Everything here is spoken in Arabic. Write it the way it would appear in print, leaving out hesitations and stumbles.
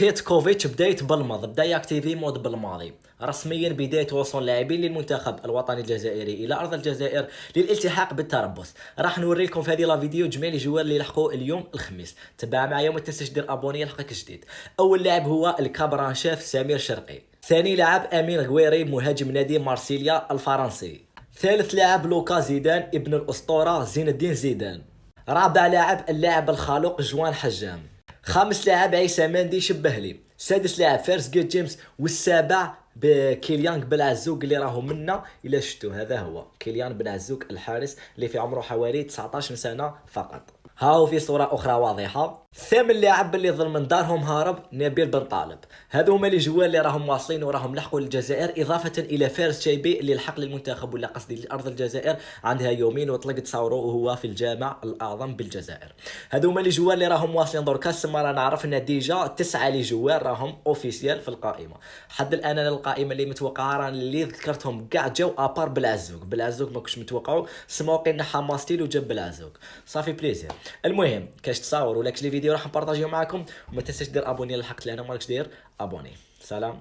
بيتكوفيتش بدا يتبلمض، بدا ياكتيفي مود بالماضي. رسميا بدايه وصول لاعبين للمنتخب الوطني الجزائري الى ارض الجزائر للالتحاق بالتربص. راح نوري لكم في هذه لا فيديو جميع الجوار اللي لحقوا اليوم الخميس. تبع معايا وما تنساش دير ابوني يلحقك جديد. اول لاعب هو الكابرانشيف سمير شرقي. ثاني لاعب امين غويري مهاجم نادي مارسيليا الفرنسي. ثالث لاعب لوكا زيدان ابن الاسطوره زين الدين زيدان. رابع لاعب اللاعب الخالق جوان حجام. خامس لاعب عيسى مندي شبهلي. سادس لاعب فارس جيت جيمس. والسابع بكيليان بن عزوق اللي راهو منا الى شفتو. هذا هو كيليان بن عزوق الحارس اللي في عمره حوالي 19 سنه فقط. هاو في صورة أخرى واضحة. الثامن لاعب اللي ظل من دارهم هارب نبيل بن طالب. هذو هما لي جوال اللي راهم واصلين وراهم لحقوا للجزائر، إضافة إلى فارس شيبي اللي لحق للمنتخب ولا قصدي لأرض الجزائر عندها يومين وطلق تصاورو وهو في الجامع الأعظم بالجزائر. هذو هما لي جوال اللي راهم واصلين دركا. سما رانا عرفنا ديجا 9 لي جوال راهم اوفيسيال في القائمة. حد الآن أنا القائمة اللي متوقعة راني اللي ذكرتهم كاع جاو أبار بالعزوق ما كنتش متوقعوا. سما وقينا حماستيل وجاب بالعزوق صافي بليزير. المهم كاش تصاور ولا كاش لي فيديو راح نبارطاجيو معاكم، وما تنساش دير ابوني لحقت لهنا مالكش دير ابوني. سلام.